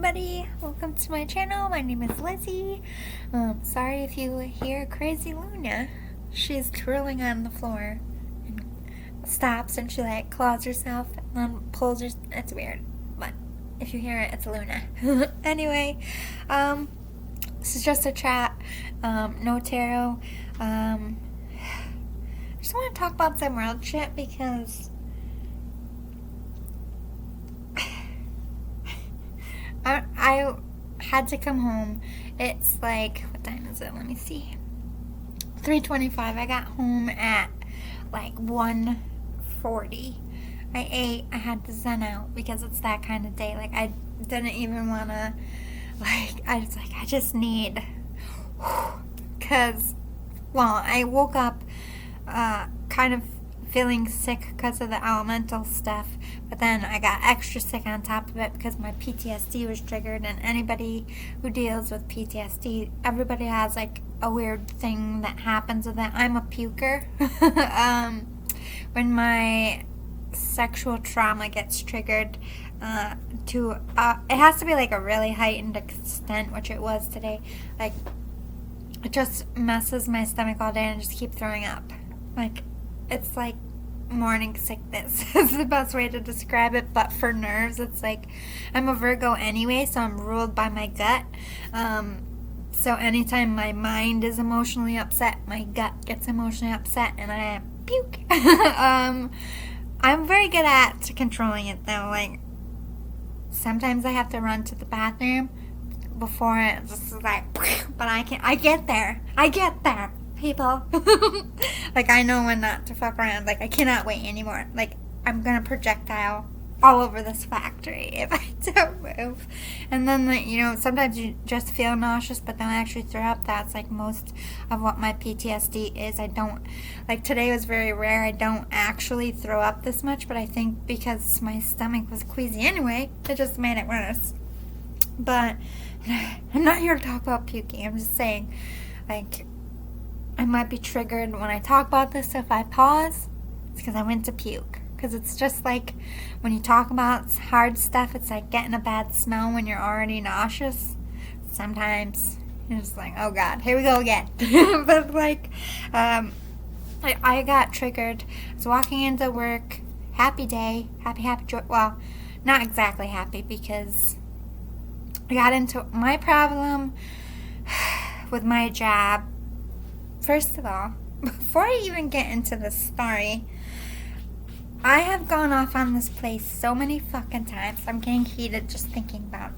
everybody, welcome to my channel. My name is Lizzie. Sorry if you hear crazy Luna. She's twirling on the floor and stops and she like claws herself and then pulls her. It's weird, but if you hear it, it's Luna. Anyway, this is just a chat, no tarot. I just want to talk about some world shit because I had to come home. It's like, what time is it? Let me see. 3:25. I got home at like 1:40. I ate. I had to zen out because it's that kind of day. Like, I didn't even want to, like, I was like, I just need, because, well, I woke up kind of feeling sick because of the elemental stuff, but then I got extra sick on top of it because my PTSD was triggered. And anybody who deals with PTSD, everybody has like a weird thing that happens with it. I'm a puker. When my sexual trauma gets triggered, it has to be like a really heightened extent, which it was today. Like, it just messes my stomach all day and I just keep throwing up. Like, it's like morning sickness is the best way to describe it, but for nerves, it's like, I'm a Virgo anyway, so I'm ruled by my gut. So anytime my mind is emotionally upset, my gut gets emotionally upset and I puke. I'm very good at controlling it though. Like, sometimes I have to run to the bathroom before it just is like, but I get there, people. Like, I know when not to fuck around. Like, I cannot wait anymore. Like, I'm gonna projectile all over this factory if I don't move. And then, like, you know, sometimes you just feel nauseous, but then I actually throw up. That's like most of what my PTSD is. I don't, like, today was very rare. I don't actually throw up this much, but I think because my stomach was queasy anyway, it just made it worse. But I'm not here to talk about puking. I'm just saying, like, I might be triggered when I talk about this, so if I pause, it's because I went to puke. Because it's just like, when you talk about hard stuff, it's like getting a bad smell when you're already nauseous. Sometimes you're just like, oh God, here we go again. But like, I got triggered. I was walking into work, happy day, happy joy. Well, not exactly happy, because I got into my problem with my job. First of all, before I even get into the story, I have gone off on this place so many fucking times. I'm getting heated just thinking about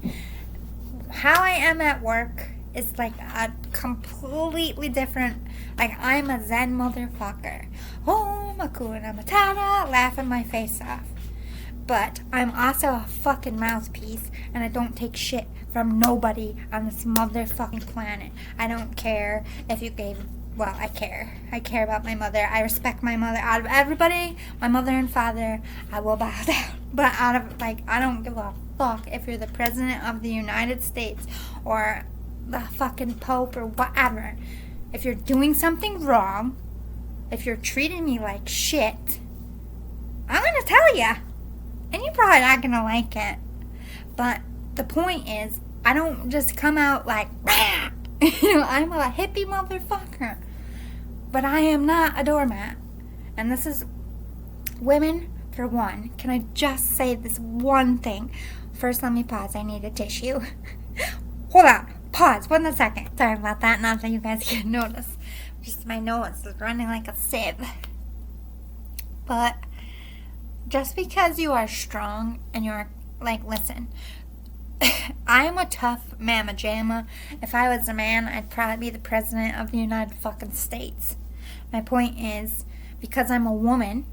how I am at work. Is like a completely different, like, I'm a zen motherfucker. Oh, Hakuna Matata, laughing my face off. But I'm also a fucking mouthpiece, and I don't take shit from nobody on this motherfucking planet. I don't care if you gave... Well, I care. I care about my mother. I respect my mother. Out of everybody, my mother and father, I will bow down. But out of, like, I don't give a fuck if you're the President of the United States or the fucking Pope or whatever. If you're doing something wrong, if you're treating me like shit, I'm gonna tell ya. And you're probably not gonna like it. But the point is, I don't just come out like, bah! You know, I'm a hippie motherfucker. But I am not a doormat. And this is, women, for one, can I just say this one thing? First, let me pause. I need a tissue. Hold on. Pause. 1 second. Sorry about that. Not that you guys can notice. Just my nose is running like a sieve. But just because you are strong and you're, like, listen, I am a tough mamma jamma. If I was a man, I'd probably be the President of the United fucking States. My point is, because I'm a woman,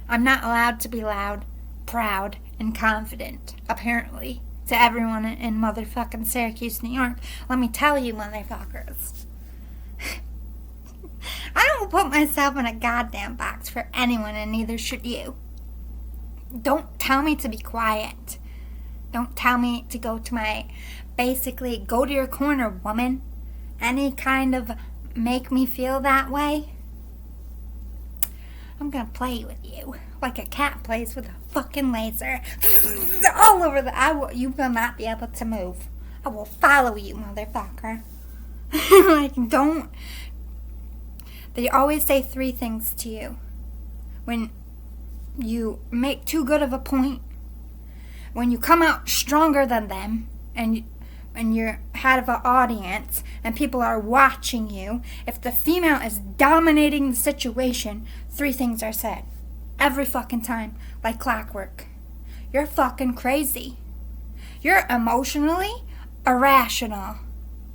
I'm not allowed to be loud, proud, and confident, apparently, to everyone in motherfucking Syracuse, New York. Let me tell you, motherfuckers, I don't put myself in a goddamn box for anyone, and neither should you. Don't tell me to be quiet. Don't tell me to go to my, basically, go to your corner, woman. Any kind of make me feel that way. I'm gonna play with you like a cat plays with a fucking laser. All over you will not be able to move. I will follow you, motherfucker. Like, don't. They always say 3 things to you when you make too good of a point, when you come out stronger than them, and you're head of an audience and people are watching you. If the female is dominating the situation, 3 things are said every fucking time, like clockwork. You're fucking crazy. You're emotionally irrational.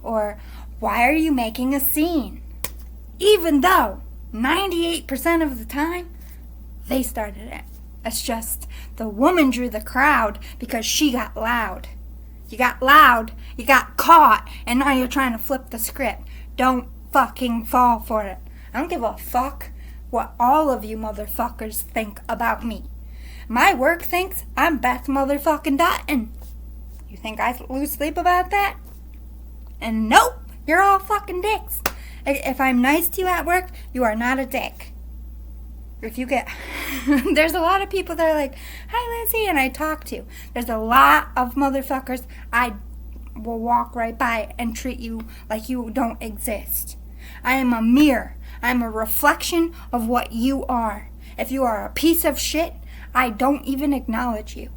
Or, why are you making a scene? Even though 98% of the time they started it. It's just the woman drew the crowd because she got loud. You got loud, you got caught, and now you're trying to flip the script. Don't fucking fall for it. I don't give a fuck what all of you motherfuckers think about me. My work thinks I'm Beth motherfucking Dutton. You think I lose sleep about that? And nope, you're all fucking dicks. If I'm nice to you at work, you are not a dick. If you get, there's a lot of people that are like, hi Lizzie, and I talk to. There's a lot of motherfuckers I will walk right by and treat you like you don't exist. I am a mirror. I am a reflection of what you are. If you are a piece of shit, I don't even acknowledge you.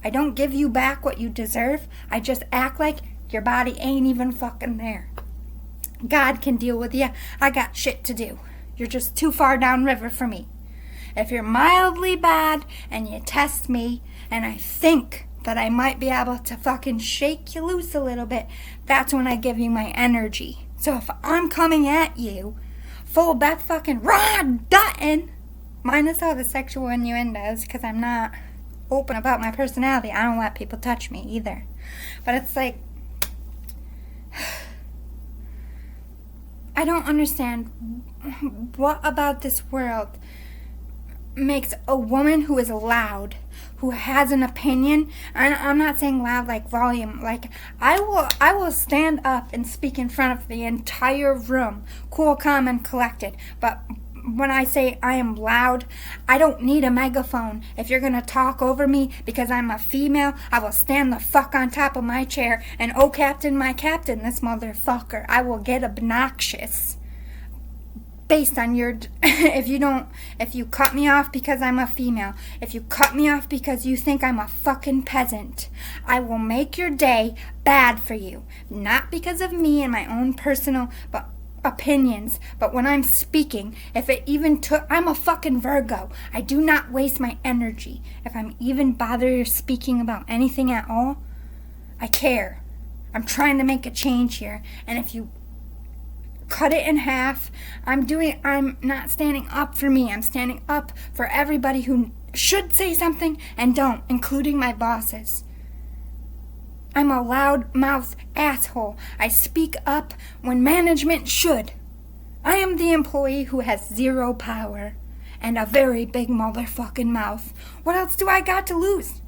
I don't give you back what you deserve. I just act like your body ain't even fucking there. God can deal with you. I got shit to do. You're just too far downriver for me. If you're mildly bad and you test me and I think that I might be able to fucking shake you loose a little bit, that's when I give you my energy. So if I'm coming at you full Beth fucking Rod Dutton, minus all the sexual innuendos, because I'm not open about my personality. I don't let people touch me either. But it's like, I don't understand what about this world makes a woman who is loud, who has an opinion, and I'm not saying loud like volume, like I will stand up and speak in front of the entire room, cool, calm, and collected, but when I say I am loud, I don't need a megaphone. If you're gonna talk over me because I'm a female, I will stand the fuck on top of my chair and oh captain, my captain, this motherfucker. I will get obnoxious based on your, if you cut me off because I'm a female, if you cut me off because you think I'm a fucking peasant, I will make your day bad for you. Not because of me and my own personal, opinions, but when I'm speaking, if it even took, I'm a fucking Virgo. I do not waste my energy. If I'm even bothered speaking about anything at all, I care. I'm trying to make a change here, and if you cut it in half, I'm not standing up for me. I'm standing up for everybody who should say something and don't, including my bosses. I'm a loud-mouthed asshole. I speak up when management should. I am the employee who has 0 power and a very big motherfucking mouth. What else do I got to lose?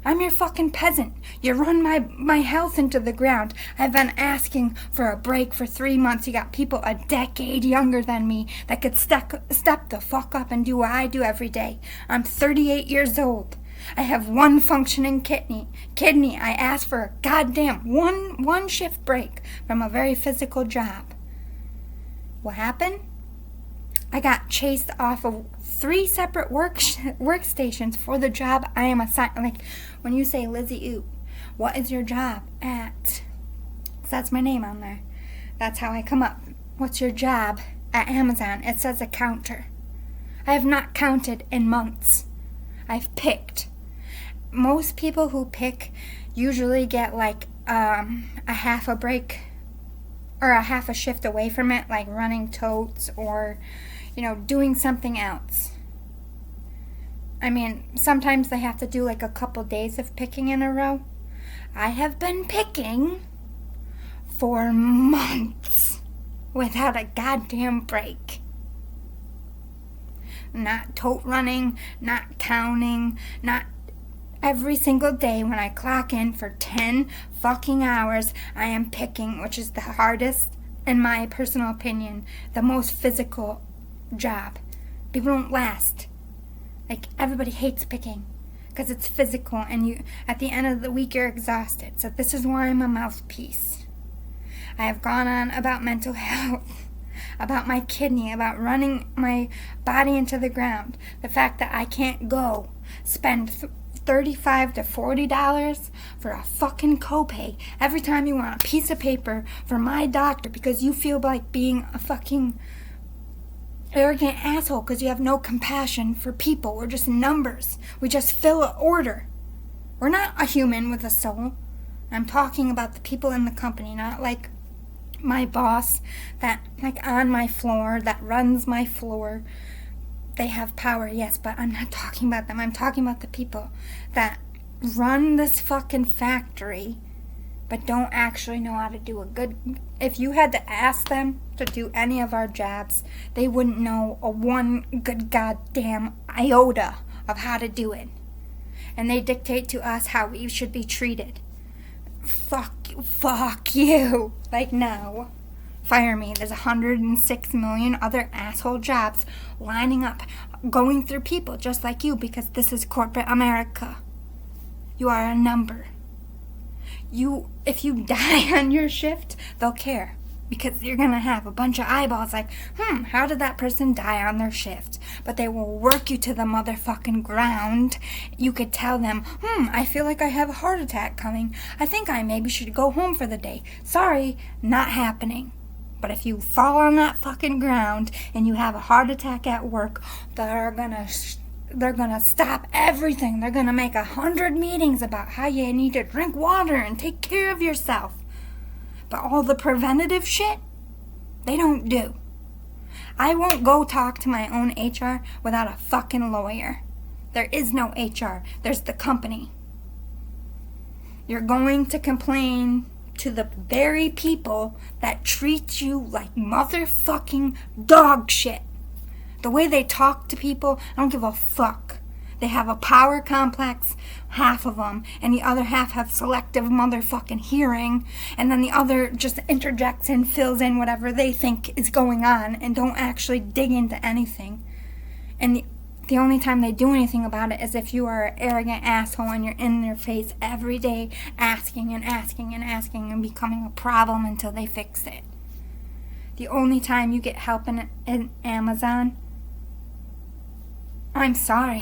I'm your fucking peasant. You run my health into the ground. I've been asking for a break for 3 months. You got people a decade younger than me that could step the fuck up and do what I do every day. I'm 38 years old. I have 1 functioning kidney. I asked for a goddamn one shift break from a very physical job. What happened? I got chased off of 3 separate workstations for the job I am assigned. Like, when you say Lizzie Oop, what is your job at? So that's my name on there. That's how I come up. What's your job at Amazon? It says a counter. I have not counted in months. I've picked. Most people who pick usually get like a half a break or a half a shift away from it, like running totes or, doing something else. I mean, sometimes they have to do like a couple days of picking in a row. I have been picking for months without a goddamn break. Not tote running, not counting, not every single day when I clock in for 10 fucking hours, I am picking, which is the hardest, in my personal opinion, the most physical job. People don't last. Like, everybody hates picking because it's physical, and you, at the end of the week, you're exhausted. So this is why I'm a mouthpiece. I have gone on about mental health, about my kidney, about running my body into the ground. The fact that I can't go spend $35 to $40 for a fucking copay every time you want a piece of paper from my doctor because you feel like being a fucking arrogant asshole because you have no compassion for people. We're just numbers. We just fill an order. We're not a human with a soul. I'm talking about the people in the company, not like my boss that, like, on my floor, that runs my floor. They have power, yes, but I'm not talking about them. I'm talking about the people that run this fucking factory but don't actually know how to do a good... If you had to ask them to do any of our jobs, they wouldn't know a one good goddamn iota of how to do it. And they dictate to us how we should be treated. Fuck you. Like, no. Fire me. There's 106 million other asshole jobs lining up, going through people just like you, because this is corporate America. You are a number. If you die on your shift, they'll care. Because you're going to have a bunch of eyeballs like, how did that person die on their shift? But they will work you to the motherfucking ground. You could tell them, I feel like I have a heart attack coming. I think I maybe should go home for the day. Sorry, not happening. But if you fall on that fucking ground and you have a heart attack at work, they're gonna stop everything. They're gonna make 100 meetings about how you need to drink water and take care of yourself. But all the preventative shit, they don't do. I won't go talk to my own HR without a fucking lawyer. There is no HR. There's the company. You're going to complain to the very people that treat you like motherfucking dog shit. The way they talk to people, I don't give a fuck. They have a power complex, half of them, and the other half have selective motherfucking hearing, and then the other just interjects and fills in whatever they think is going on and don't actually dig into anything. And the only time they do anything about it is if you are an arrogant asshole and you're in their face every day asking and asking and asking and becoming a problem until they fix it. The only time you get help in Amazon, I'm sorry,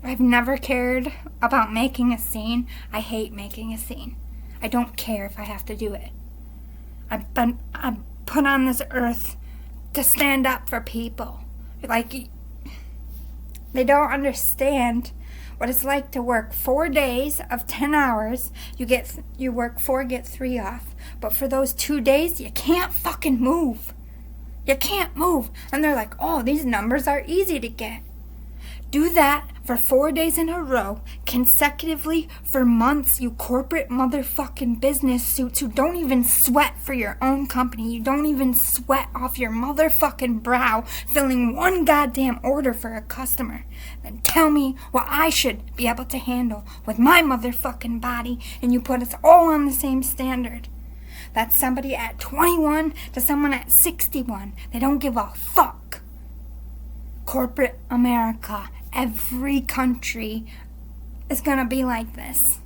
I've never cared about making a scene. I hate making a scene. I don't care if I have to do it. I'm put on this earth to stand up for people. Like, they don't understand what it's like to work 4 days of 10 hours. You work 4, get 3 off. But for those 2 days, you can't fucking move. You can't move. And they're like, oh, these numbers are easy to get. Do that for 4 days in a row, consecutively for months, you corporate motherfucking business suits who don't even sweat for your own company. You don't even sweat off your motherfucking brow filling one goddamn order for a customer. Then tell me what I should be able to handle with my motherfucking body, and you put us all on the same standard. That's somebody at 21 to someone at 61. They don't give a fuck. Corporate America. Every country is going to be like this.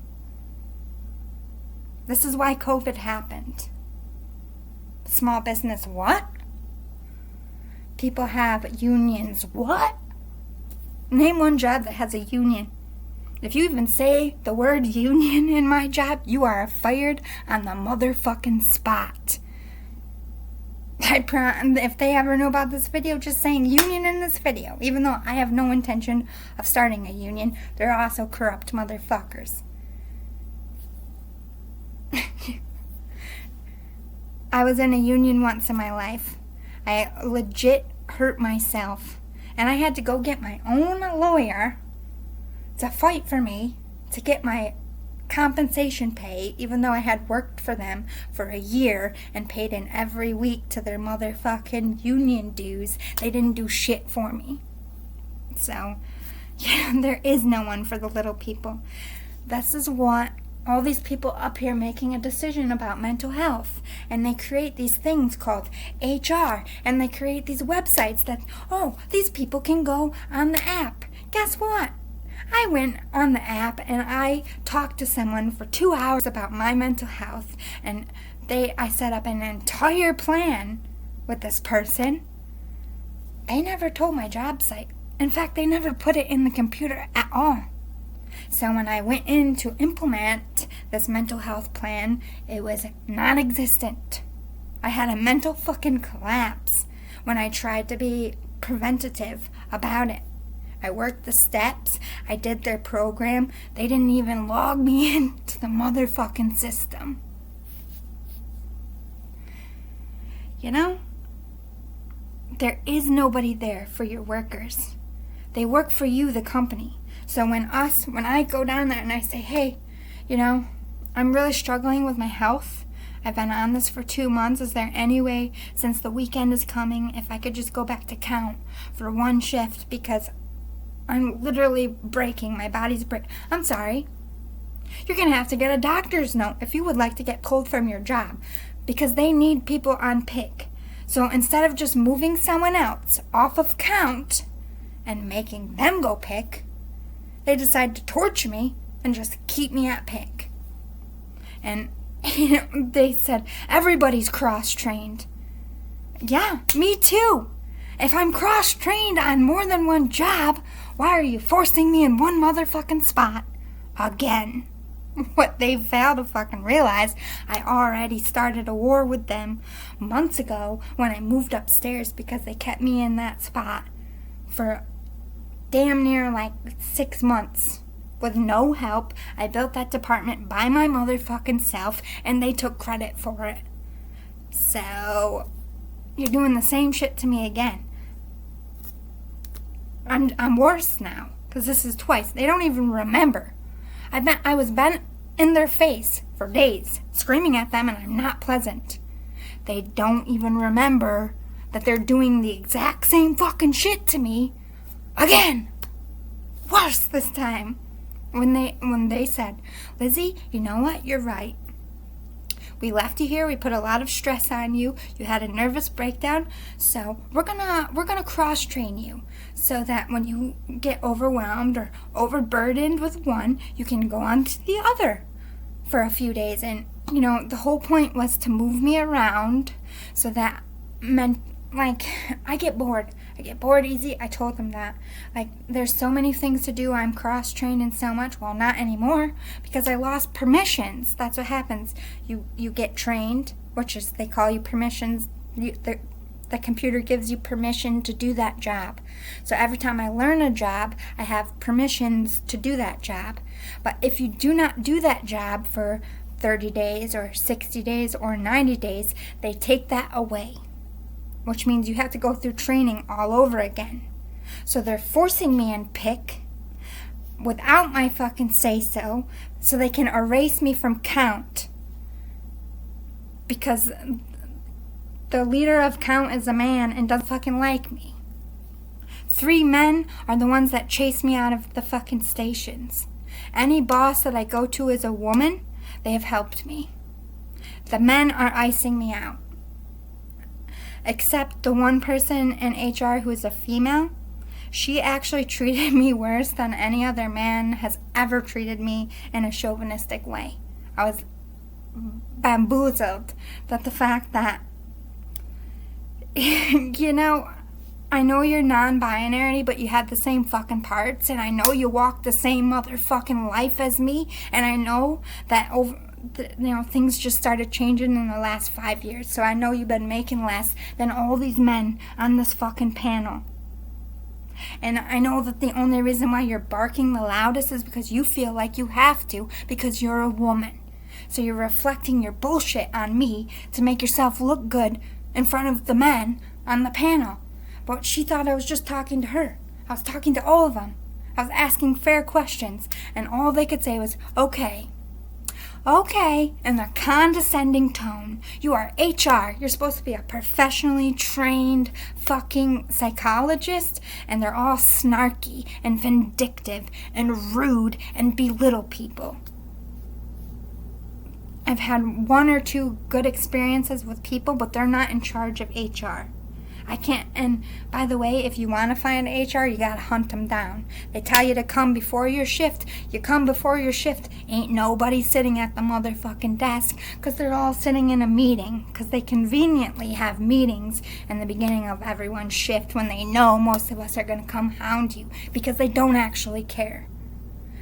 This is why COVID happened. Small business, what? People have unions, what? Name one job that has a union. If you even say the word union in my job, you are fired on the motherfucking spot. If they ever know about this video, just saying union in this video, even though I have no intention of starting a union, they're also corrupt motherfuckers. I was in a union once in my life. I legit hurt myself, and I had to go get my own lawyer to fight for me to get my compensation pay, even though I had worked for them for a year and paid in every week to their motherfucking union dues. They didn't do shit for me. So, yeah, there is no one for the little people. This is what all these people up here making a decision about mental health, and they create these things called HR, and they create these websites that, oh, these people can go on the app. Guess what? I went on the app and I talked to someone for 2 hours about my mental health, and I set up an entire plan with this person. They never told my job site. In fact, they never put it in the computer at all. So when I went in to implement this mental health plan, it was non-existent. I had a mental fucking collapse when I tried to be preventative about it. I worked the steps. I did their program. They didn't even log me into the motherfucking system. You know, there is nobody there for your workers. They work for you, the company. So when I go down there and I say, hey, you know, I'm really struggling with my health. I've been on this for 2 months. Is there any way, since the weekend is coming, if I could just go back to count for one shift, because I'm literally breaking. My body's breaking. I'm sorry. You're going to have to get a doctor's note if you would like to get pulled from your job, because they need people on pick. So instead of just moving someone else off of count and making them go pick, they decide to torture me and just keep me at pick. And they said, everybody's cross-trained. Yeah, me too. If I'm cross-trained on more than one job, why are you forcing me in one motherfucking spot? Again. What they fail to fucking realize, I already started a war with them months ago when I moved upstairs, because they kept me in that spot for damn near like 6 months with no help. I built that department by my motherfucking self, and they took credit for it. So you're doing the same shit to me again. I'm worse now, because this is twice. They don't even remember. I was bent in their face for days, screaming at them, and I'm not pleasant. They don't even remember that they're doing the exact same fucking shit to me again. Worse this time. When they said, Lizzie, you know what? You're right. We left you here. We put a lot of stress on you. You had a nervous breakdown. So we're gonna cross-train you so that when you get overwhelmed or overburdened with one, you can go on to the other for a few days. And, you know, the whole point was to move me around so that meant, like, I get bored. I get bored easy. I told them that. Like, there's so many things to do. I'm cross-trained in so much. Well, not anymore, because I lost permissions. That's what happens. You get trained, which is, they call you permissions. The computer gives you permission to do that job. So every time I learn a job, I have permissions to do that job. But if you do not do that job for 30 days or 60 days or 90 days, they take that away, which means you have to go through training all over again. So they're forcing me in pick without my fucking say-so they can erase me from count, because the leader of count is a man and doesn't fucking like me. 3 men are the ones that chase me out of the fucking stations. Any boss that I go to is a woman. They have helped me. The men are icing me out. Except the one person in HR who is a female. She actually treated me worse than any other man has ever treated me in a chauvinistic way. I was bamboozled that the fact that, you know, I know you're non-binary, but you have the same fucking parts, and I know you walk the same motherfucking life as me, and I know that things just started changing in the last 5 years, so I know you've been making less than all these men on this fucking panel. And I know that the only reason why you're barking the loudest is because you feel like you have to, because you're a woman. So you're reflecting your bullshit on me to make yourself look good in front of the men on the panel. But she thought I was just talking to her. I was talking to all of them. I was asking fair questions, and all they could say was, okay. Okay, in a condescending tone. You are HR. You're supposed to be a professionally trained fucking psychologist, and they're all snarky and vindictive and rude and belittle people. I've had one or two good experiences with people, but they're not in charge of HR. I can't, and by the way, if you want to find HR, you gotta hunt them down. They tell you to come before your shift. You come before your shift. Ain't nobody sitting at the motherfucking desk, because they're all sitting in a meeting, because they conveniently have meetings in the beginning of everyone's shift when they know most of us are gonna come hound you, because they don't actually care.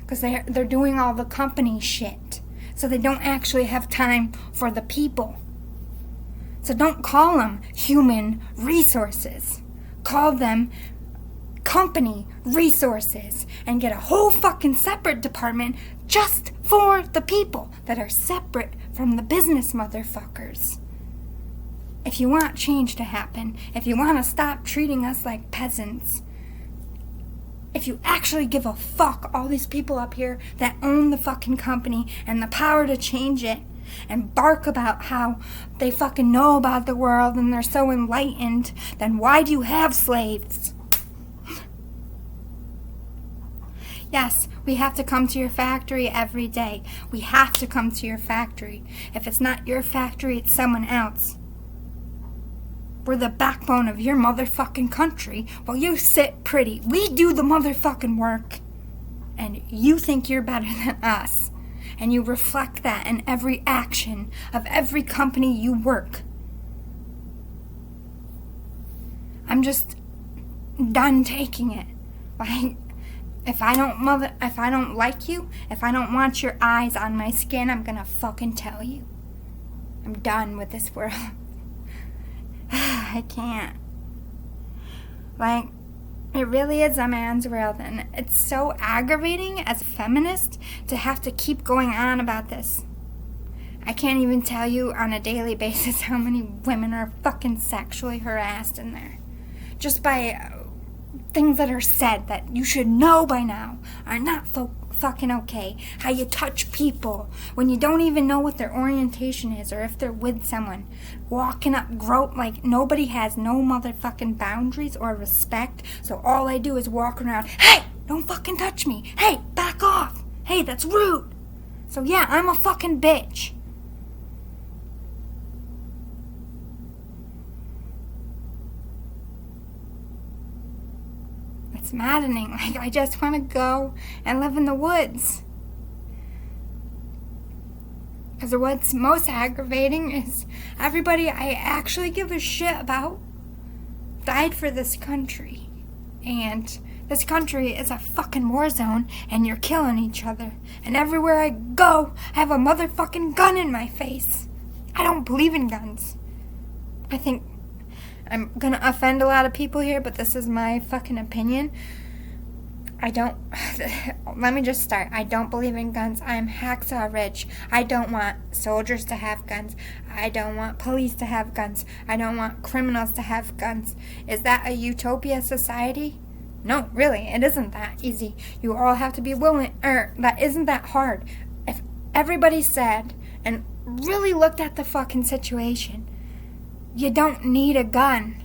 Because they're doing all the company shit. So they don't actually have time for the people. So don't call them human resources. Call them company resources and get a whole fucking separate department just for the people that are separate from the business motherfuckers. If you want change to happen, if you want to stop treating us like peasants, if you actually give a fuck, all these people up here that own the fucking company and the power to change it, and bark about how they fucking know about the world and they're so enlightened, then why do you have slaves? Yes, we have to come to your factory every day. We have to come to your factory. If it's not your factory, it's someone else. We're the backbone of your motherfucking country while you sit pretty. We do the motherfucking work. And you think you're better than us. And you reflect that in every action of every company you work. I'm just done taking it. Like, if I don't like you, if I don't want your eyes on my skin, I'm gonna fucking tell you. I'm done with this world. I can't. Like, it really is a man's world, and it's so aggravating as a feminist to have to keep going on about this. I can't even tell you on a daily basis how many women are fucking sexually harassed in there. Just by things that are said that you should know by now are not fucking okay. How you touch people when you don't even know what their orientation is or if they're with someone. Walking up, like nobody has no motherfucking boundaries or respect. So all I do is walk around, hey, don't fucking touch me. Hey, back off. Hey, that's rude. So yeah, I'm a fucking bitch. It's maddening. Like, I just want to go and live in the woods. Because what's most aggravating is everybody I actually give a shit about died for this country. And this country is a fucking war zone, and you're killing each other. And everywhere I go, I have a motherfucking gun in my face. I don't believe in guns. I think I'm gonna offend a lot of people here, but this is my fucking opinion. Let me just start. I don't believe in guns. I'm hacksaw rich. I don't want soldiers to have guns. I don't want police to have guns. I don't want criminals to have guns. Is that a utopia society? No, really, it isn't that easy. You all have to be willing, that isn't that hard. If everybody said and really looked at the fucking situation, you don't need a gun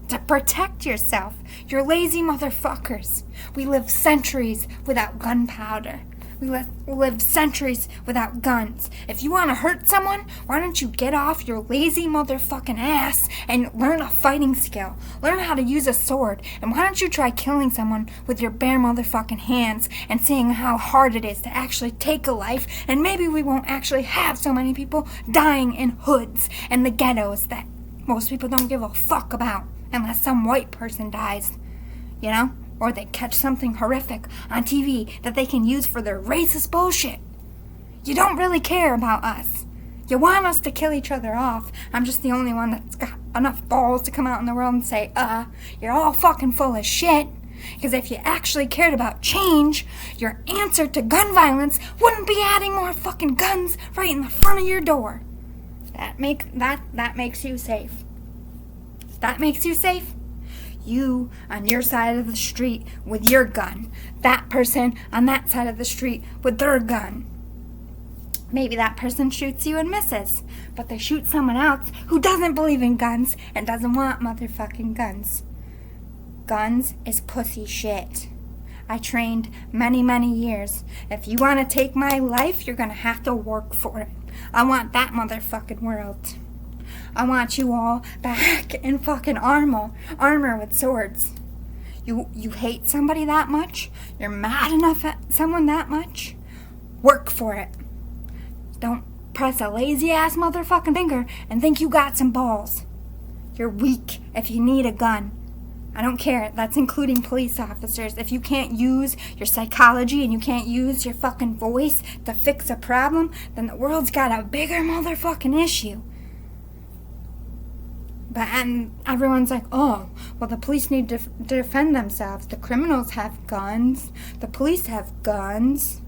to protect yourself. You're lazy motherfuckers. We live centuries without gunpowder. We live centuries without guns. If you want to hurt someone, why don't you get off your lazy motherfucking ass and learn a fighting skill? Learn how to use a sword. And why don't you try killing someone with your bare motherfucking hands and seeing how hard it is to actually take a life, and maybe we won't actually have so many people dying in hoods and the ghettos that most people don't give a fuck about unless some white person dies, you know? Or they catch something horrific on TV that they can use for their racist bullshit. You don't really care about us. You want us to kill each other off. I'm just the only one that's got enough balls to come out in the world and say, you're all fucking full of shit. Because if you actually cared about change, your answer to gun violence wouldn't be adding more fucking guns right in the front of your door. That makes you safe. That makes you safe? You on your side of the street with your gun. That person on that side of the street with their gun. Maybe that person shoots you and misses, but they shoot someone else who doesn't believe in guns and doesn't want motherfucking guns. Guns is pussy shit. I trained many, many years. If you want to take my life, you're going to have to work for it. I want that motherfucking world. I want you all back in fucking armor with swords. You hate somebody that much? You're mad enough at someone that much? Work for it. Don't press a lazy-ass motherfucking finger and think you got some balls. You're weak if you need a gun. I don't care. That's including police officers. If you can't use your psychology and you can't use your fucking voice to fix a problem, then the world's got a bigger motherfucking issue. But everyone's like, oh, well, the police need to defend themselves. The criminals have guns. The police have guns.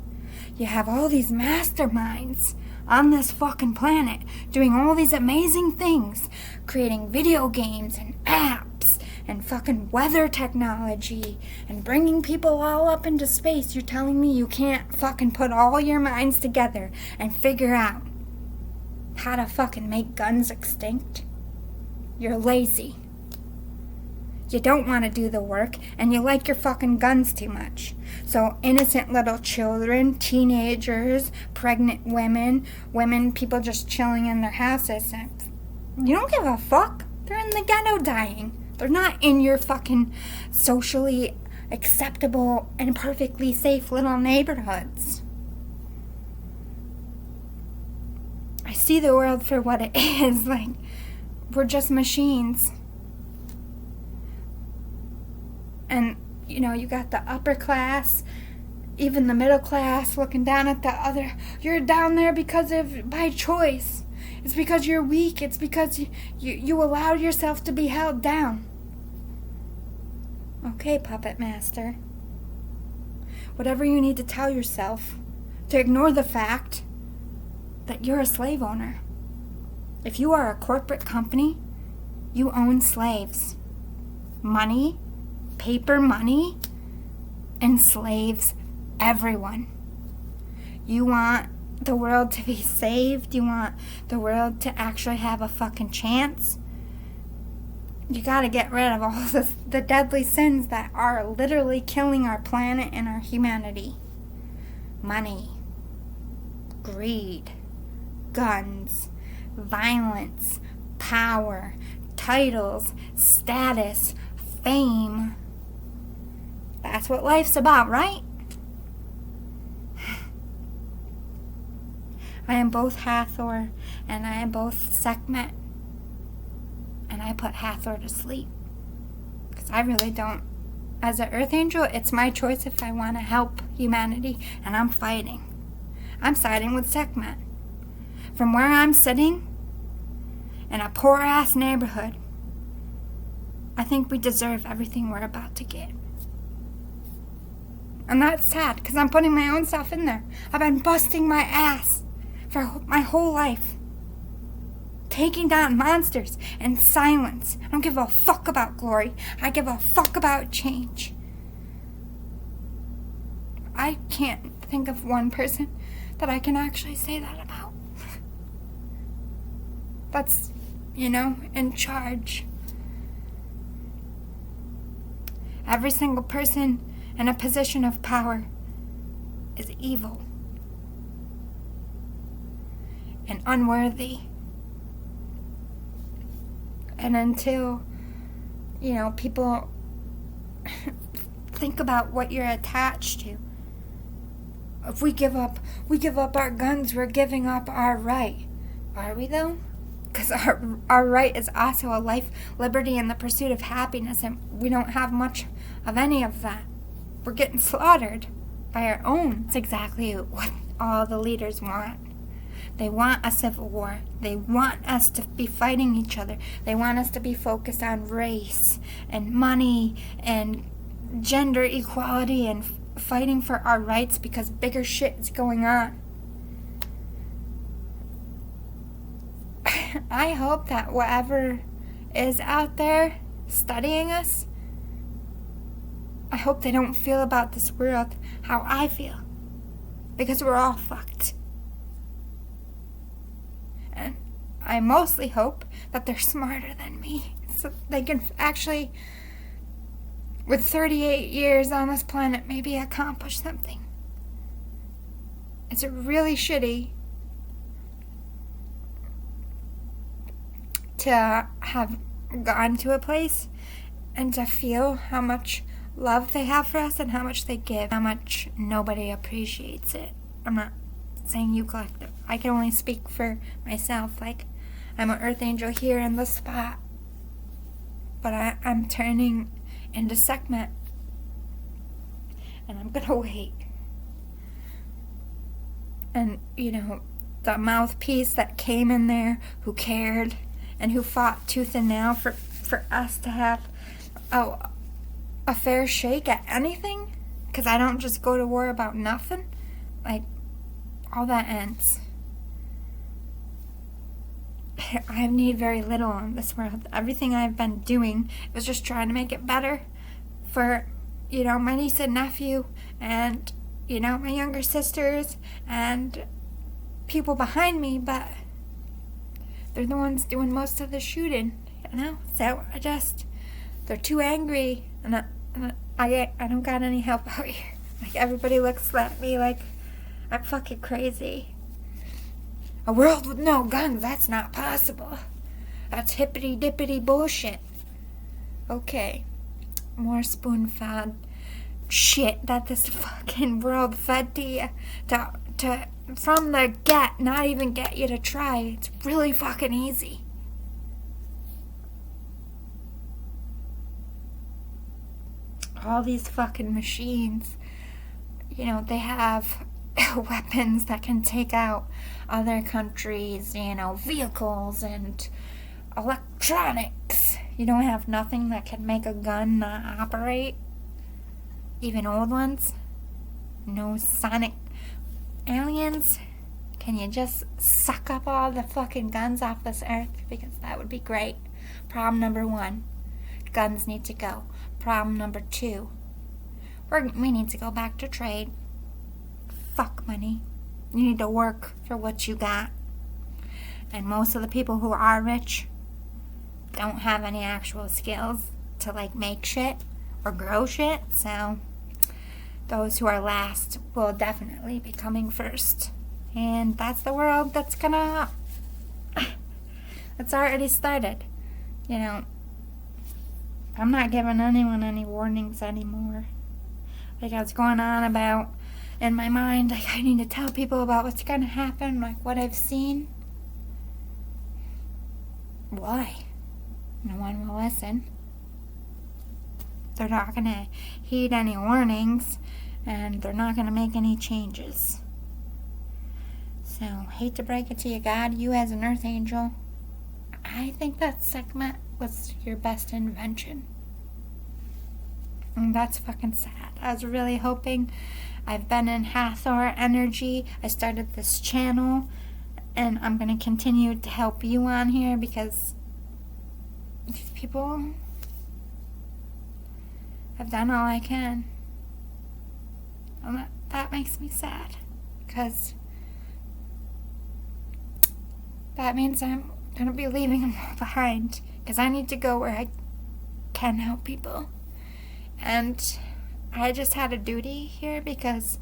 You have all these masterminds on this fucking planet doing all these amazing things, creating video games and apps and fucking weather technology and bringing people all up into space. You're telling me you can't fucking put all your minds together and figure out how to fucking make guns extinct? You're lazy. You don't want to do the work, and you like your fucking guns too much. So innocent little children, teenagers, pregnant women, people just chilling in their houses, you don't give a fuck. They're in the ghetto dying. They're not in your fucking socially acceptable and perfectly safe little neighborhoods. I see the world for what it is. Like, we're just machines. And, you know, you got the upper class, even the middle class, looking down at the other. You're down there by choice. It's because you're weak. It's because you allowed yourself to be held down. Okay, puppet master. Whatever you need to tell yourself to ignore the fact that you're a slave owner. If you are a corporate company, you own slaves. Money, paper money, enslaves everyone. You want the world to be saved? You want the world to actually have a fucking chance? You gotta get rid of all the deadly sins that are literally killing our planet and our humanity. Money, greed, guns, violence, power, titles, status, fame. That's what life's about, right? I am both Hathor and I am both Sekhmet. And I put Hathor to sleep. Because I really don't. As an Earth Angel, it's my choice if I want to help humanity. And I'm fighting. I'm siding with Sekhmet. From where I'm sitting, in a poor-ass neighborhood, I think we deserve everything we're about to get. And that's sad, because I'm putting my own stuff in there. I've been busting my ass for my whole life. Taking down monsters in silence. I don't give a fuck about glory. I give a fuck about change. I can't think of one person that I can actually say that about. That's, in charge. Every single person in a position of power is evil and unworthy. And until, people think about what you're attached to. If we give up our guns, we're giving up our right. Are we though? Because our right is also a life, liberty, and the pursuit of happiness, and we don't have much of any of that. We're getting slaughtered by our own. That's exactly what all the leaders want. They want a civil war. They want us to be fighting each other. They want us to be focused on race and money and gender equality and fighting for our rights because bigger shit is going on. I hope that whatever is out there studying us, I hope they don't feel about this world how I feel. Because we're all fucked. And I mostly hope that they're smarter than me. So they can actually, with 38 years on this planet, maybe accomplish something. It's really shitty to have gone to a place and to feel how much love they have for us and how much they give, how much nobody appreciates it. I'm not saying you collective. I can only speak for myself. Like, I'm an earth angel here in the spot, but I'm turning into Sekhmet, and I'm gonna wait. And, you know, the mouthpiece that came in there, who cared, and who fought tooth and nail for us to have a fair shake at anything, because I don't just go to war about nothing. Like, all that ends. I need very little in this world. Everything I've been doing is just trying to make it better for, you know, my niece and nephew, and, you know, my younger sisters, and people behind me, but they're the ones doing most of the shooting, you know? So they're too angry, and I don't got any help out here. Like, everybody looks at me like I'm fucking crazy. A world with no guns, that's not possible. That's hippity-dippity bullshit. Okay. More spoon-fed shit that this fucking world fed to you. To from the get, not even get you to try. It's really fucking easy. All these fucking machines, you know, they have weapons that can take out other countries, you know, vehicles and electronics. You don't have nothing that can make a gun not operate. Even old ones. No sonic aliens. Can you just suck up all the fucking guns off this earth? Because that would be great. Problem number 1. Guns need to go. Problem number 2. We need to go back to trade. Fuck money. You need to work for what you got. And most of the people who are rich don't have any actual skills to, like, make shit or grow shit. So those who are last will definitely be coming first. And that's the world that's gonna... It's already started. You know, I'm not giving anyone any warnings anymore. Like, I was going on about, in my mind, like, I need to tell people about what's gonna happen, like what I've seen. Why? No one will listen. They're not gonna heed any warnings, and they're not gonna make any changes. So, hate to break it to you, God, you as an earth angel, I think that Sekhmet was your best invention. And that's fucking sad. I was really hoping. I've been in Hathor energy. I started this channel, and I'm going to continue to help you on here because these people have done all I can. And that makes me sad, because that means I'm going to be leaving them all behind, because I need to go where I can help people. And I just had a duty here because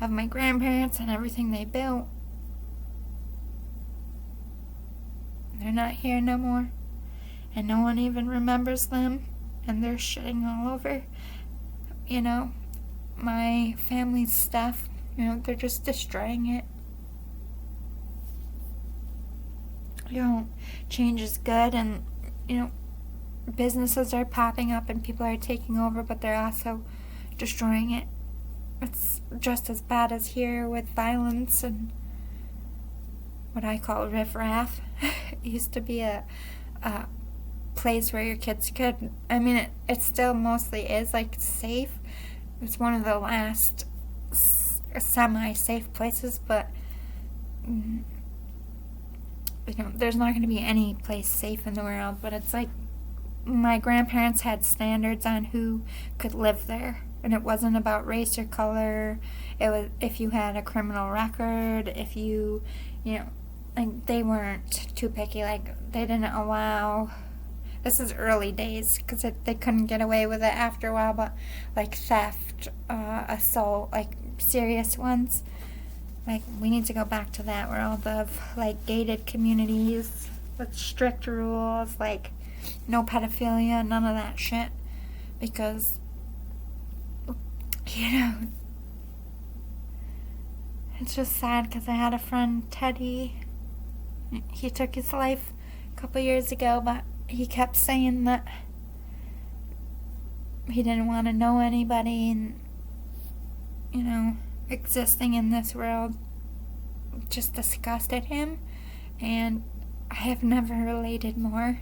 of my grandparents and everything they built. They're not here no more, and no one even remembers them, and they're shitting all over, you know, my family's stuff. You know, they're just destroying it. You know, change is good, and, you know, businesses are popping up and people are taking over, but they're also destroying it. It's just as bad as here with violence and what I call riffraff. It used to be a place where your kids could, I mean, it still mostly is, like, safe. It's one of the last semi-safe places, but you know, there's not going to be any place safe in the world. But it's like, my grandparents had standards on who could live there, and it wasn't about race or color. It was if you had a criminal record, if you know, like, they weren't too picky. Like, they didn't allow, this is early days, because they couldn't get away with it after a while, but like theft, assault, like serious ones. Like, we need to go back to that world of, like, gated communities with strict rules, like no pedophilia, none of that shit. Because, you know, it's just sad because I had a friend, Teddy. He took his life a couple years ago, but he kept saying that he didn't want to know anybody, and, you know, existing in this world just disgusted him, and I have never related more.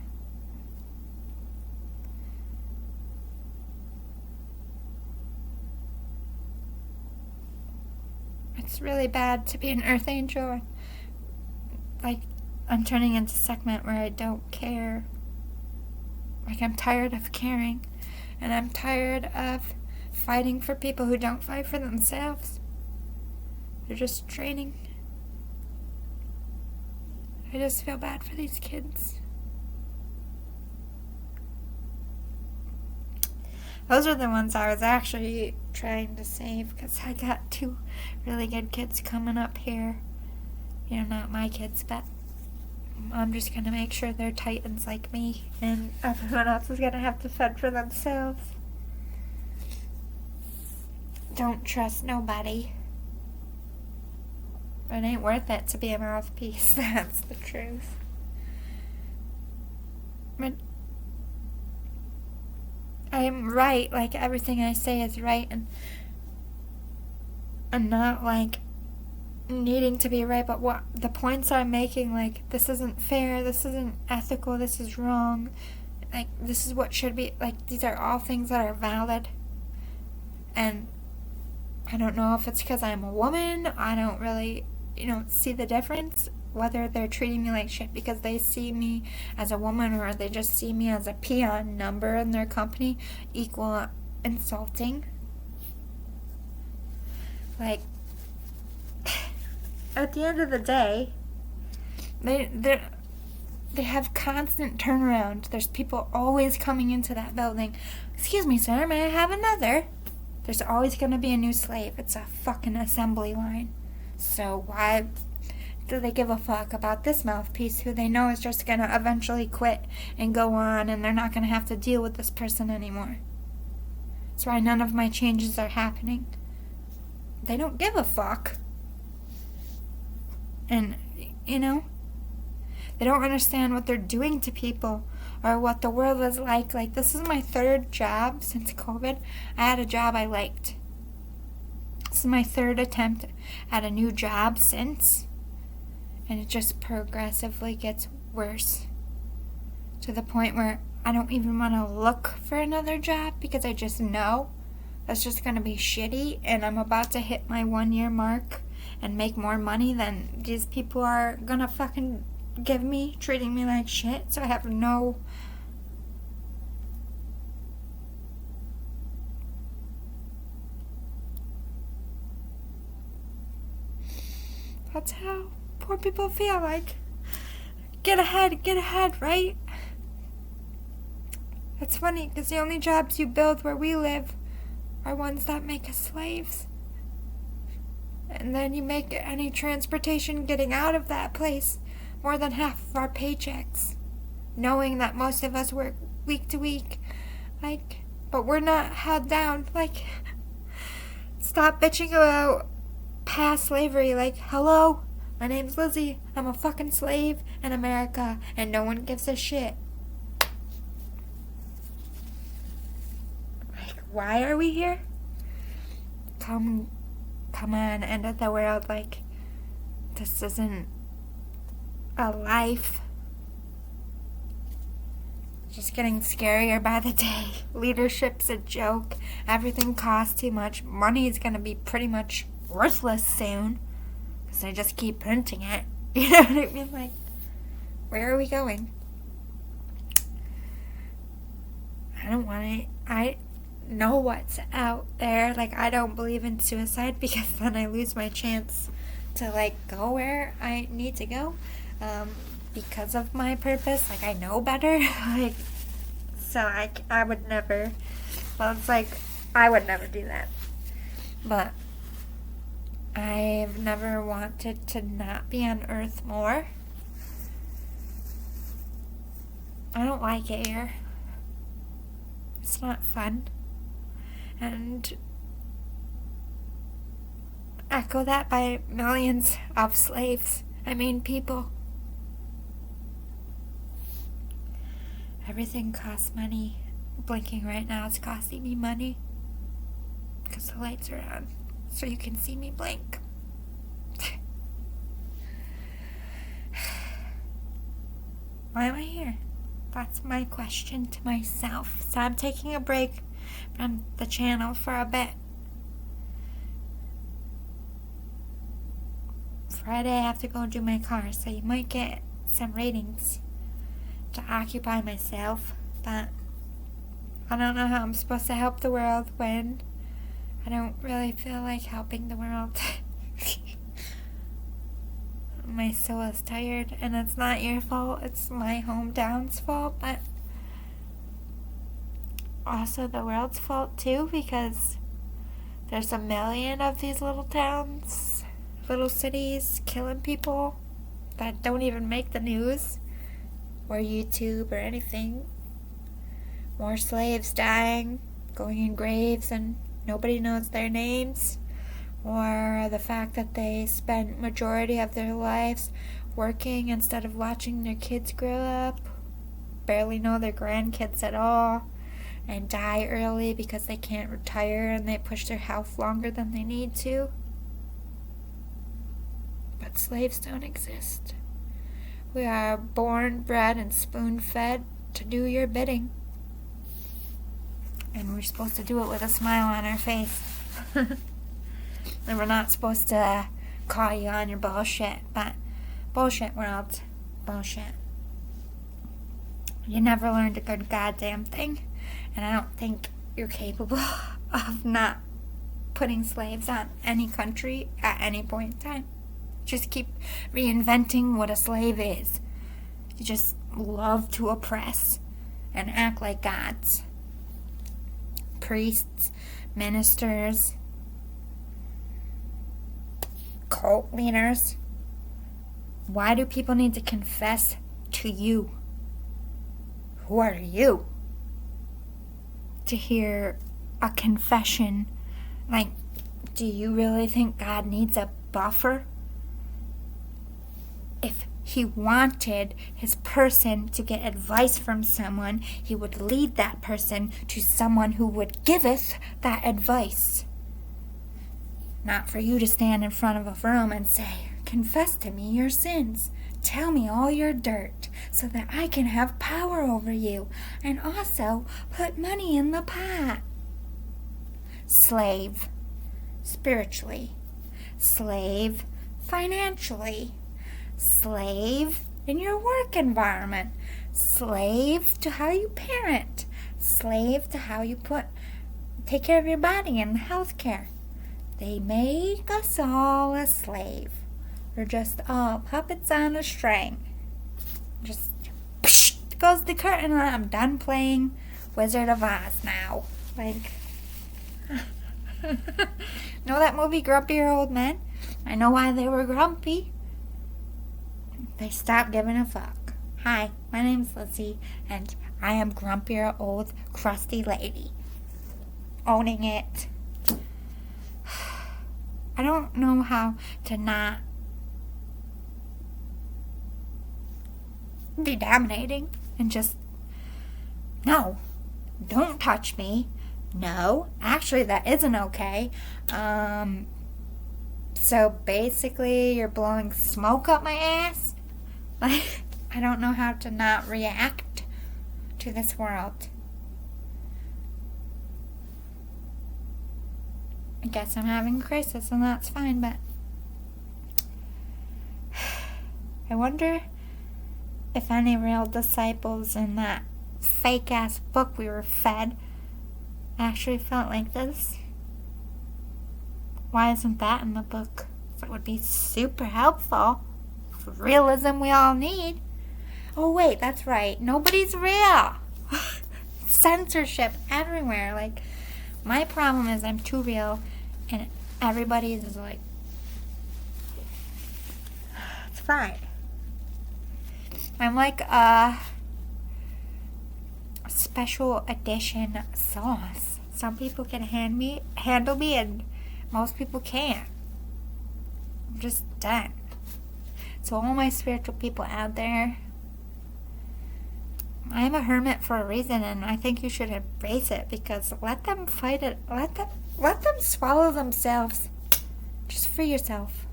It's really bad to be an earth angel. Like, I'm turning into a segment where I don't care. Like, I'm tired of caring. And I'm tired of fighting for people who don't fight for themselves. They're just training. I just feel bad for these kids. Those are the ones I was actually trying to save, because I got 2 really good kids coming up here. You know, not my kids, but I'm just going to make sure they're titans like me, and everyone else is going to have to fend for themselves. Don't trust nobody. It ain't worth it to be a mouthpiece. That's the truth. But I'm right, like everything I say is right, and I'm not like needing to be right, but what the points I'm making, like, this isn't fair, this isn't ethical, this is wrong, like, this is what should be, like, these are all things that are valid. And I don't know if it's because I'm a woman, I don't really, see the difference, whether they're treating me like shit because they see me as a woman, or they just see me as a peon number in their company, equal insulting. Like, at the end of the day, they have constant turnaround. There's people always coming into that building. Excuse me, sir, may I have another? There's always going to be a new slave. It's a fucking assembly line. So why do they give a fuck about this mouthpiece who they know is just going to eventually quit and go on, and they're not going to have to deal with this person anymore? That's why none of my changes are happening. They don't give a fuck. And, they don't understand what they're doing to people or what the world is like. Like, this is my 3rd job since COVID. I had a job I liked. This is my 3rd attempt at a new job since. And it just progressively gets worse. To the point where I don't even want to look for another job because I just know that's just going to be shitty, and I'm about to hit my 1-year mark and make more money than these people are going to fucking give me, treating me like shit. So I have no... That's how poor people feel. Like, get ahead, right? It's funny, because the only jobs you build where we live are ones that make us slaves. And then you make any transportation getting out of that place more than half of our paychecks, knowing that most of us work week to week. Like, but we're not held down. Like, stop bitching about past slavery. Like, hello, my name's Lizzie. I'm a fucking slave in America, and no one gives a shit. Like, why are we here? Come on, end of the world. Like, this isn't a life. Just getting scarier by the day. Leadership's a joke. Everything costs too much. Money is gonna be pretty much worthless soon, because they just keep printing it. You know what I mean? Like, where are we going? I don't want it. I know what's out there. Like, I don't believe in suicide, because then I lose my chance to, like, go where I need to go, because of my purpose. Like, I know better. Like, so I would never, well, it's like, I would never do that. But I've never wanted to not be on Earth more. I don't like it here. It's not fun. And echo that by millions of slaves. I mean, people. Everything costs money. Blinking right now is costing me money. Because the lights are on. So you can see me blink. Why am I here? That's my question to myself. So I'm taking a break from the channel for a bit. Friday I have to go do my car, so you might get some ratings to occupy myself, but I don't know how I'm supposed to help the world when I don't really feel like helping the world. My soul is tired, and it's not your fault, it's my hometown's fault, but also the world's fault too, because there's a million of these little towns, little cities killing people that don't even make the news or YouTube or anything. More slaves dying, going in graves, and nobody knows their names. Or the fact that they spent majority of their lives working instead of watching their kids grow up, barely know their grandkids at all, and die early because they can't retire and they push their health longer than they need to. But slaves don't exist. We are born, bred, and spoon-fed to do your bidding. And we're supposed to do it with a smile on our face. And we're not supposed to call you on your bullshit, but bullshit world, bullshit. You never learned a good goddamn thing, and I don't think you're capable of not putting slaves on any country at any point in time. Just keep reinventing what a slave is. You just love to oppress and act like gods. Priests, ministers, cult leaders. Why do people need to confess to you? Who are you? To hear a confession, like, do you really think God needs a buffer? If he wanted his person to get advice from someone, he would lead that person to someone who would giveth that advice. Not for you to stand in front of a room and say, confess to me your sins. Tell me all your dirt so that I can have power over you and also put money in the pot. Slave spiritually. Slave financially. Slave in your work environment. Slave to how you parent. Slave to how you take care of your body and health care. They make us all a slave. We're just all puppets on a string. Just goes the curtain and I'm done playing Wizard of Oz now. Like, know that movie Grumpier Old Men? I know why they were grumpy. They stopped giving a fuck. Hi, my name's Lizzie, and I am grumpier old crusty lady. Owning it. I don't know how to not be dominating and just, no, don't touch me. No, actually that isn't okay. So basically you're blowing smoke up my ass? Like, I don't know how to not react to this world. I guess I'm having a crisis and that's fine, but I wonder if any real disciples in that fake-ass book we were fed actually felt like this. Why isn't that in the book? That would be super helpful. For realism we all need. Oh wait, that's right. Nobody's real. Censorship everywhere. Like, my problem is I'm too real and everybody is like, it's fine. I'm like special edition sauce. Some people can handle me, and most people can't. I'm just done. So all my spiritual people out there, I'm a hermit for a reason, and I think you should embrace it, because let them fight it. Let them swallow themselves. Just free yourself.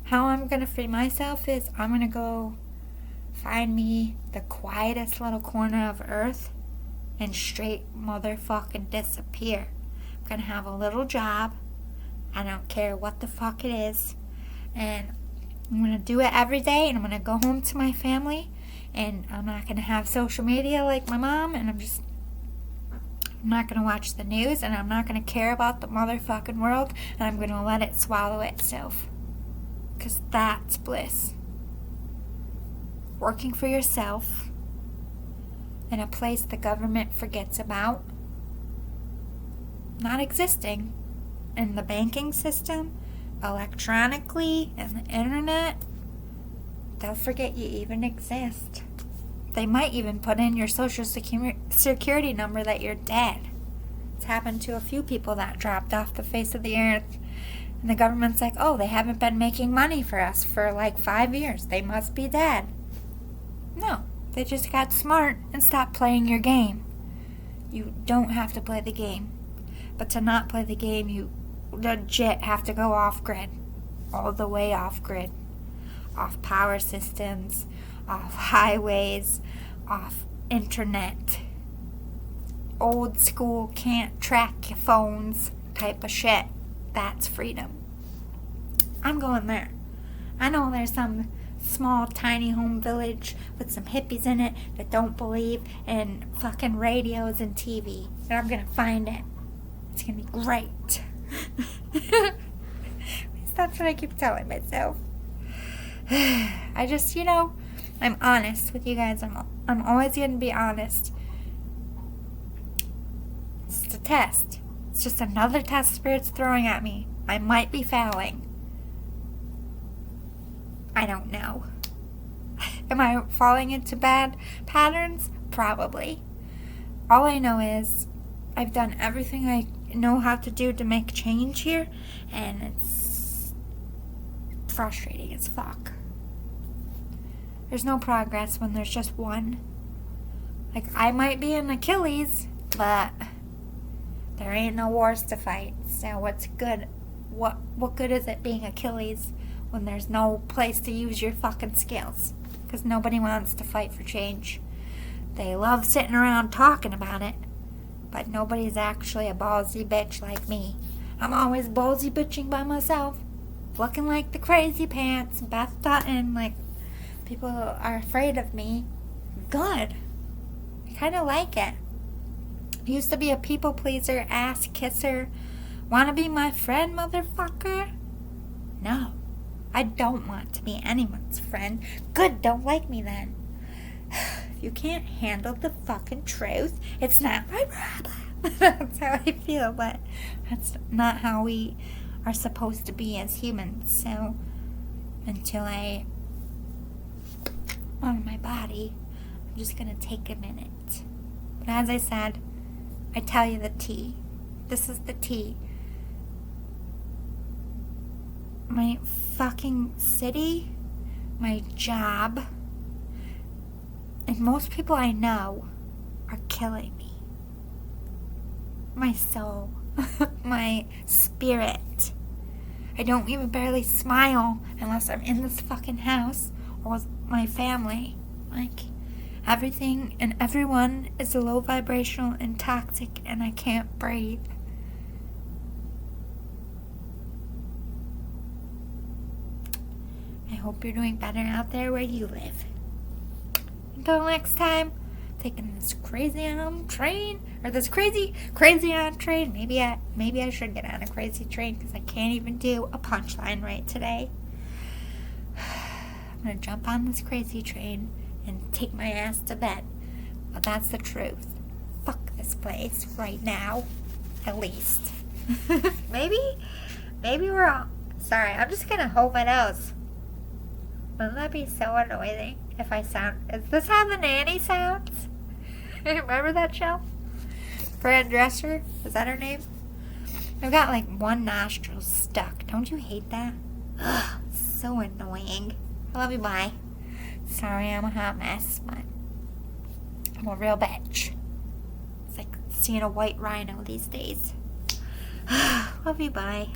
How I'm going to free myself is I'm going to go find me the quietest little corner of earth and straight motherfucking disappear. I'm going to have a little job. I don't care what the fuck it is. And I'm going to do it every day, and I'm going to go home to my family, and I'm not going to have social media like my mom, and I'm not going to watch the news, and I'm not going to care about the motherfucking world, and I'm going to let it swallow itself. Because that's bliss. Working for yourself in a place the government forgets about. Not existing in the banking system, electronically, and the internet. They'll forget you even exist. They might even put in your social security number that you're dead. It's happened to a few people that dropped off the face of the earth. And the government's like, oh, they haven't been making money for us for like 5 years. They must be dead. No, they just got smart and stopped playing your game. You don't have to play the game. But to not play the game, you legit have to go off-grid. All the way off-grid. Off power systems, off highways, off internet. Old school, can't track your phones type of shit. That's freedom. I'm going there. I know there's some small, tiny home village with some hippies in it that don't believe in fucking radios and TV. And I'm gonna find it. It's gonna be great. That's what I keep telling myself. I just, I'm honest with you guys. I'm always going to be honest. It's a test. It's just another test Spirit's throwing at me. I might be failing. I don't know. Am I falling into bad patterns? Probably. All I know is I've done everything I know how to do to make change here, and it's frustrating as fuck. There's no progress when there's just one. Like, I might be an Achilles, but there ain't no wars to fight. So what's good? What good is it being Achilles when there's no place to use your fucking skills? Because nobody wants to fight for change. They love sitting around talking about it, but nobody's actually a ballsy bitch like me. I'm always ballsy bitching by myself, looking like the crazy pants, Beth Dutton, like people are afraid of me. Good. I kind of like it. Used to be a people pleaser, ass kisser. Want to be my friend, motherfucker? No. I don't want to be anyone's friend. Good, don't like me then. If you can't handle the fucking truth, it's not my problem. That's how I feel, but that's not how we are supposed to be as humans. So, until I on my body, I'm just gonna take a minute. But as I said, I tell you the tea. This is the tea. My fucking city, my job, and most people I know are killing me. My soul, my spirit. I don't even barely smile unless I'm in this fucking house or with my family. Like, everything and everyone is low vibrational and toxic, and I can't breathe. I hope you're doing better out there where you live. Until next time, taking this crazy on train, or this crazy on train. Maybe I should get on a crazy train because I can't even do a punchline right today. I'm gonna jump on this crazy train and take my ass to bed. But that's the truth. Fuck this place right now, at least. Maybe we're all. Sorry, I'm just gonna hold my nose. Wouldn't that be so annoying if I sound... Is this how the nanny sounds? Remember that show? Fran Drescher? Is that her name? I've got like one nostril stuck. Don't you hate that? Ugh, so annoying. I love you, bye. Sorry, I'm a hot mess, but I'm a real bitch. It's like seeing a white rhino these days. Love you, bye.